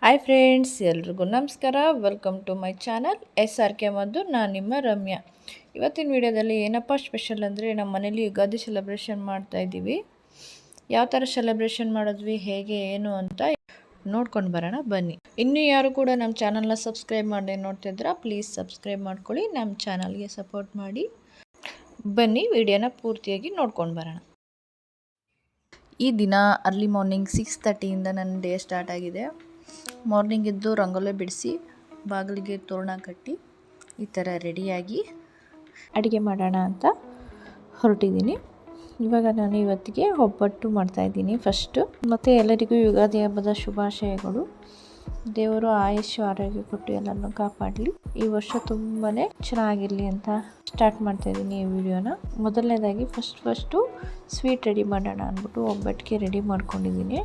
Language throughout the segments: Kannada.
ಹಾಯ್ ಫ್ರೆಂಡ್ಸ್, ಎಲ್ರಿಗೂ ನಮಸ್ಕಾರ. Welcome to my channel SRK ಮದ್ದು. ನಾನು ನಿಮ್ಮ ರಮ್ಯಾ. ಇವತ್ತಿನ ವಿಡಿಯೋದಲ್ಲಿ ಏನಪ್ಪ ಸ್ಪೆಷಲ್ ಅಂದರೆ, ನಮ್ಮ ಮನೇಲಿ ಯುಗಾದಿ ಸೆಲೆಬ್ರೇಷನ್ ಮಾಡ್ತಾಯಿದ್ದೀವಿ. ಯಾವ ಥರ ಸೆಲೆಬ್ರೇಷನ್ ಮಾಡಿದ್ವಿ, ಹೇಗೆ ಏನು ಅಂತ ನೋಡ್ಕೊಂಡು ಬರೋಣ ಬನ್ನಿ. ಇನ್ನೂ ಯಾರು ಕೂಡ ನಮ್ಮ ಚಾನಲ್ನ ಸಬ್ಸ್ಕ್ರೈಬ್ ಮಾಡದೆ ನೋಡ್ತಿದ್ರಾ, ಪ್ಲೀಸ್ ಸಬ್ಸ್ಕ್ರೈಬ್ ಮಾಡ್ಕೊಳ್ಳಿ, ನಮ್ಮ ಚಾನಲ್ಗೆ ಸಪೋರ್ಟ್ ಮಾಡಿ. ಬನ್ನಿ ವಿಡಿಯೋನ ಪೂರ್ತಿಯಾಗಿ ನೋಡ್ಕೊಂಡು ಬರೋಣ. ಈ ದಿನ ಅರ್ಲಿ ಮಾರ್ನಿಂಗ್ 6:30ಇಂದ ನನ್ನ ಡೇ ಸ್ಟಾರ್ಟ್ ಆಗಿದೆ. ಮಾರ್ನಿಂಗ್ ಎದ್ದು ರಂಗೋಲಿ ಬಿಡಿಸಿ ಬಾಗಿಲಿಗೆ ತೋರಣ ಕಟ್ಟಿ ಈ ಥರ ರೆಡಿಯಾಗಿ ಅಡುಗೆ ಮಾಡೋಣ ಅಂತ ಹೊರಟಿದ್ದೀನಿ. ಇವಾಗ ನಾನು ಇವತ್ತಿಗೆ ಒಬ್ಬಟ್ಟು ಮಾಡ್ತಾಯಿದ್ದೀನಿ ಫಸ್ಟು. ಮತ್ತು ಎಲ್ಲರಿಗೂ ಯುಗಾದಿ ಹಬ್ಬದ ಶುಭಾಶಯಗಳು. ದೇವರು ಆಯುಷ್ಯ ಆರೋಗ್ಯ ಕೊಟ್ಟು ಎಲ್ಲರನ್ನೂ ಕಾಪಾಡಲಿ. ಈ ವರ್ಷ ತುಂಬಾ ಚೆನ್ನಾಗಿರಲಿ ಅಂತ ಸ್ಟಾರ್ಟ್ ಮಾಡ್ತಾಯಿದ್ದೀನಿ ಈ ವಿಡಿಯೋನ. ಮೊದಲನೇದಾಗಿ ಫಸ್ಟು ಸ್ವೀಟ್ ರೆಡಿ ಮಾಡೋಣ ಅಂದ್ಬಿಟ್ಟು ಒಬ್ಬಟ್ಟಿಗೆ ರೆಡಿ ಮಾಡ್ಕೊಂಡಿದ್ದೀನಿ.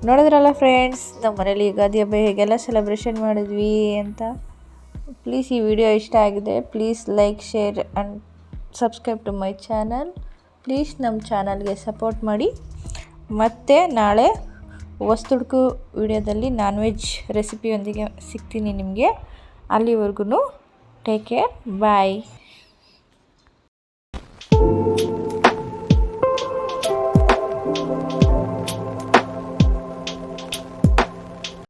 ನೋಡಿದ್ರಲ್ಲ ಫ್ರೆಂಡ್ಸ್, ನಮ್ಮ ಮನೇಲಿ ಯುಗಾದಿ ಹಬ್ಬ ಹೇಗೆಲ್ಲ ಸೆಲೆಬ್ರೇಷನ್ ಮಾಡಿದ್ವಿ ಅಂತ. ಪ್ಲೀಸ್ ಈ ವಿಡಿಯೋ ಇಷ್ಟ ಆಗಿದೆ, please like, share and subscribe to my channel. Please ನಮ್ಮ ಚಾನಲ್ಗೆ ಸಪೋರ್ಟ್ ಮಾಡಿ. ಮತ್ತು ನಾಳೆ ಹೊಸದುಡುಕು ವಿಡಿಯೋದಲ್ಲಿ ನಾನ್ ವೆಜ್ ರೆಸಿಪಿಯೊಂದಿಗೆ ಸಿಗ್ತೀನಿ ನಿಮಗೆ. ಅಲ್ಲಿವರೆಗೂ ಟೇಕ್ ಕೇರ್, ಬಾಯ್.